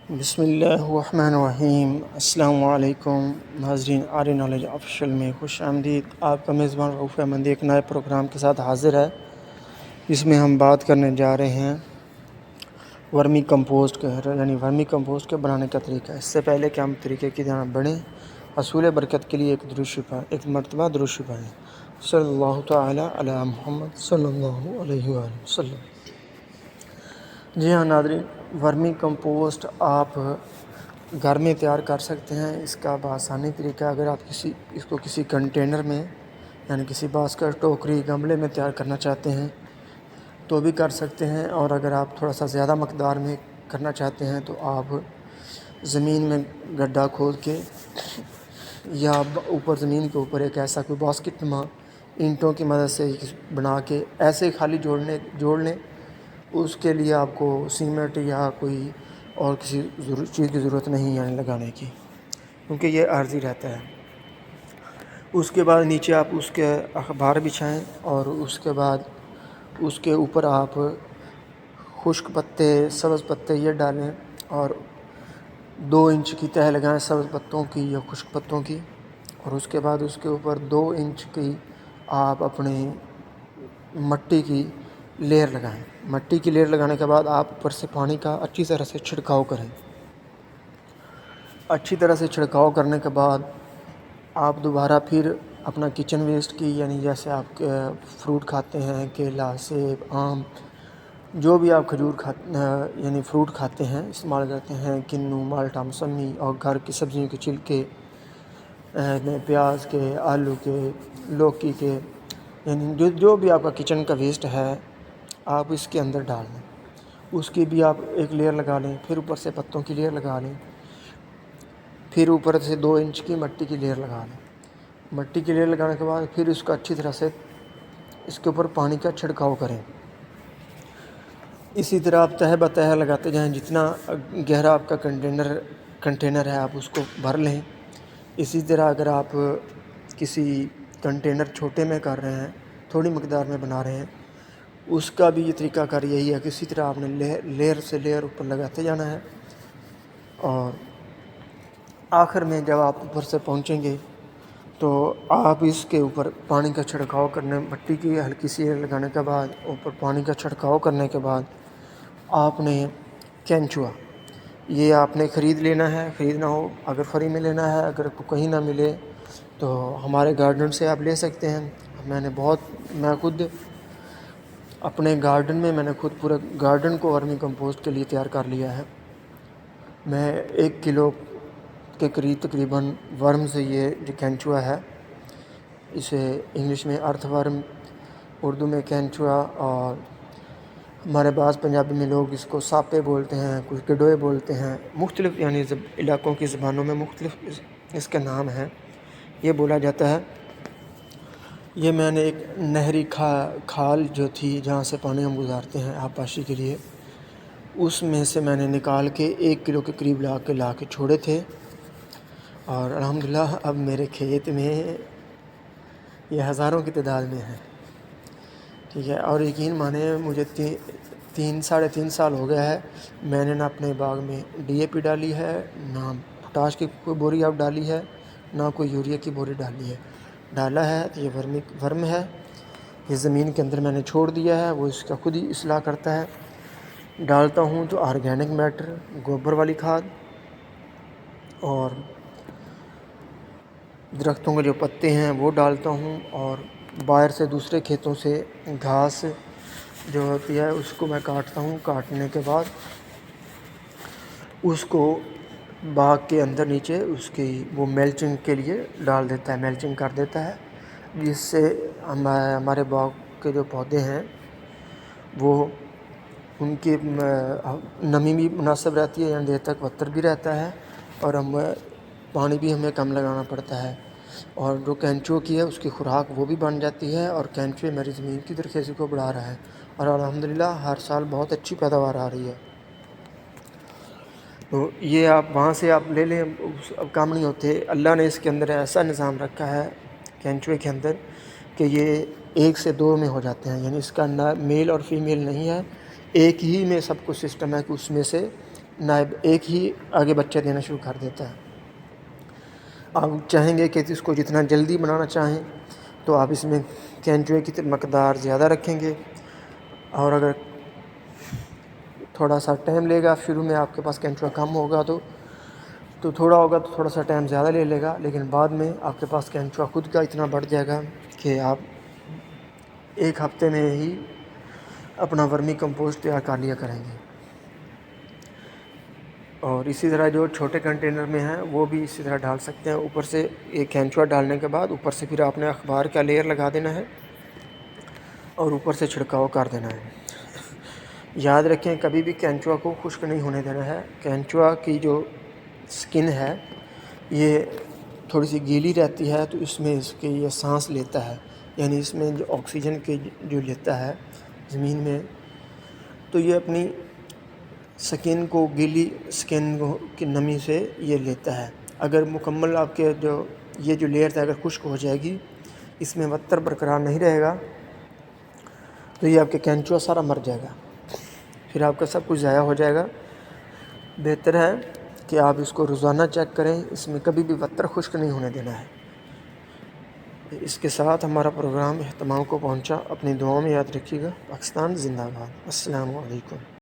بسم اللہ الرحمن الرحیم۔ السلام علیکم ناظرین، آر نالج آفیشیل میں خوش آمدید۔ آپ کا میزبان رؤوف احمدی ایک نئے پروگرام کے ساتھ حاضر ہے، جس میں ہم بات کرنے جا رہے ہیں ورمی کمپوسٹ کے، یعنی ورمی کمپوسٹ کے بنانے کا طریقہ۔ اس سے پہلے کہ ہم طریقے کی جانب بڑھیں، حصول برکت کے لیے ایک مرتبہ درود شریف پڑھیں۔ صلی اللہ تعالی علی محمد صلی اللہ علیہ وآلہ وسلم۔ جی ہاں ناظرین، ورمی کمپوسٹ آپ گھر میں تیار کر سکتے ہیں۔ اس کا بآسانی طریقہ، اگر آپ اس کو کسی کنٹینر میں، یعنی کسی باسکٹ، ٹوکری، گملے میں تیار کرنا چاہتے ہیں تو بھی کر سکتے ہیں، اور اگر آپ تھوڑا سا زیادہ مقدار میں کرنا چاہتے ہیں تو آپ زمین میں گڈھا کھود کے یا اوپر زمین کے اوپر ایک ایسا کوئی باسکٹ نما اینٹوں کی مدد سے بنا کے ایسے خالی جوڑ لیں۔ اس کے لیے آپ کو سیمنٹ یا کوئی اور کسی چیز کی ضرورت نہیں ہے لگانے کی، کیونکہ یہ عارضی رہتا ہے۔ اس کے بعد نیچے آپ اس کے اخبار بچھائیں، اور اس کے بعد اس کے اوپر آپ خشک پتے، سبز پتے یہ ڈالیں، اور 2 انچ کی تہ لگائیں سبز پتوں کی یا خشک پتوں کی، اور اس کے بعد اس کے اوپر 2 انچ کی آپ اپنے مٹی کی لیئر لگائیں۔ مٹی کی لیئر لگانے کے بعد آپ اوپر سے پانی کا اچھی طرح سے چھڑکاؤ کریں۔ اچھی طرح سے چھڑکاؤ کرنے کے بعد آپ دوبارہ پھر اپنا کچن ویسٹ کی، یعنی جیسے آپ فروٹ کھاتے ہیں، کیلا، سیب، آم، جو بھی آپ کھجور یعنی فروٹ کھاتے ہیں، استعمال کرتے ہیں، کنو، مالٹا، موسمی، اور گھر کی سبزیوں کے چھلکے، پیاز کے، آلو کے، لوکی کے، یعنی جو بھی آپ کا کچن کا ویسٹ ہے آپ اس کے اندر ڈال دیں۔ اس کی بھی آپ ایک لیئر لگا لیں، پھر اوپر سے پتوں کی لیئر لگا لیں، پھر اوپر سے 2 انچ کی مٹی کی لیئر لگا لیں۔ مٹی کی لیئر لگانے کے بعد پھر اس کو اچھی طرح سے اس کے اوپر پانی کا چھڑکاؤ کریں۔ اسی طرح آپ تہہ بتہ لگاتے جائیں، جتنا گہرا آپ کا کنٹینر ہے آپ اس کو بھر لیں۔ اسی طرح اگر آپ کسی کنٹینر چھوٹے میں کر رہے ہیں، تھوڑی مقدار میں بنا رہے ہیں، اس کا بھی یہ طریقہ کار یہی ہے کہ اسی طرح آپ نے لیئر سے لیئر اوپر لگاتے جانا ہے، اور آخر میں جب آپ اوپر سے پہنچیں گے تو آپ اس کے اوپر پانی کا چھڑکاؤ کرنے، مٹی کی ہلکی سی لیئر لگانے کے بعد اوپر پانی کا چھڑکاؤ کرنے کے بعد آپ نے کینچوا، یہ آپ نے خرید لینا ہے، خریدنا ہو اگر فری میں لینا ہے، اگر کہیں نہ ملے تو ہمارے گارڈن سے آپ لے سکتے ہیں۔ میں خود اپنے گارڈن میں خود پورے گارڈن کو ورمی کمپوسٹ کے لیے تیار کر لیا ہے۔ میں 1 کلو کے قریب تقریباً ورم سے، یہ جو کینچوا ہے، اسے انگلش میں ارتھ ورم، اردو میں کینچوا، اور ہمارے بعض پنجابی میں لوگ اس کو ساپے بولتے ہیں، کچھ گڈوئے بولتے ہیں، مختلف یعنی علاقوں کی زبانوں میں مختلف اس کے نام ہیں، یہ بولا جاتا ہے۔ یہ میں نے ایک نہری کھال جو تھی جہاں سے پانی ہم گزارتے ہیں آبپاشی کے لیے، اس میں سے میں نے نکال کے 1 کلو کے قریب لا کے چھوڑے تھے، اور الحمدللہ اب میرے کھیت میں یہ ہزاروں کی تعداد میں ہے، ٹھیک ہے۔ اور یقین مانیں، مجھے 3.5 سال ہو گیا ہے، میں نے نہ اپنے باغ میں ڈی اے پی ڈالی ہے، نہ پوٹاش کی کوئی بوری اب ڈالی ہے، نہ کوئی یوریا کی بوری ڈالی ہے۔ ڈالا ہے تو یہ ورم ہے، یہ زمین کے اندر میں نے چھوڑ دیا ہے، وہ اس کا خود ہی اصلاح کرتا ہے۔ ڈالتا ہوں تو آرگینک میٹر، گوبر والی کھاد، اور درختوں کے جو پتے ہیں وہ ڈالتا ہوں، اور باہر سے دوسرے کھیتوں سے گھاس جو ہوتی ہے اس کو میں کاٹتا ہوں۔ کاٹنے کے بعد اس کو باغ کے اندر نیچے اس کی وہ میلچنگ کے لیے ڈال دیتا ہے، میلچنگ کر دیتا ہے، جس سے ہمارے باغ کے جو پودے ہیں وہ ان کی نمی بھی مناسب رہتی ہے، یعنی دیر تک وتر بھی رہتا ہے، اور پانی بھی ہمیں کم لگانا پڑتا ہے، اور جو کینچو کی ہے اس کی خوراک وہ بھی بن جاتی ہے، اور کینچو میری زمین کی زرخیزی کو بڑھا رہا ہے، اور الحمدللہ ہر سال بہت اچھی پیداوار آ رہی ہے۔ تو یہ آپ وہاں سے آپ لے لیں، اب کام نہیں ہوتے۔ اللہ نے اس کے اندر ایسا نظام رکھا ہے کینچوے کے اندر کہ یہ 1 سے 2 میں ہو جاتے ہیں، یعنی اس کا نہ میل اور فیمیل نہیں ہے، ایک ہی میں سب کچھ سسٹم ہے کہ اس میں سے نائب ایک ہی آگے بچہ دینا شروع کر دیتا ہے. آپ چاہیں گے کہ اس کو جتنا جلدی بنانا چاہیں تو آپ اس میں کینچوے کی مقدار زیادہ رکھیں گے، اور اگر تھوڑا سا ٹائم لے گا، شروع میں آپ کے پاس کینچوا کم ہوگا تو تھوڑا ہوگا تو تھوڑا سا ٹائم زیادہ لے گا، لیکن بعد میں آپ کے پاس کینچوا خود کا اتنا بڑھ جائے گا کہ آپ ایک ہفتے میں ہی اپنا ورمی کمپوسٹ تیار کر لیا کریں گے. اور اسی طرح جو چھوٹے کنٹینر میں ہیں وہ بھی اسی طرح ڈال سکتے ہیں. اوپر سے ایک کینچوا ڈالنے کے بعد اوپر سے پھر آپ نے اخبار کا لیئر لگا دینا ہے اور اوپر سے چھڑکاؤ کر دینا ہے. یاد رکھیں کبھی بھی کینچوا کو خشک نہیں ہونے دینا ہے. کینچوا کی جو سکن ہے یہ تھوڑی سی گیلی رہتی ہے، تو اس میں اس کے یہ سانس لیتا ہے، یعنی اس میں جو آکسیجن کے جو لیتا ہے زمین میں، تو یہ اپنی سکن کو، گیلی سکن کی نمی سے یہ لیتا ہے. اگر مکمل آپ کے یہ جو لیئر ہے اگر خشک ہو جائے گی، اس میں وتر برقرار نہیں رہے گا، تو یہ آپ کے کینچوا سارا مر جائے گا، پھر آپ کا سب کچھ ضائع ہو جائے گا. بہتر ہے کہ آپ اس کو روزانہ چیک کریں، اس میں کبھی بھی وتر خشک نہیں ہونے دینا ہے. اس کے ساتھ ہمارا پروگرام اختتام کو پہنچا. اپنی دعاؤں میں یاد رکھیے گا. پاکستان زندہ باد. السلام علیکم.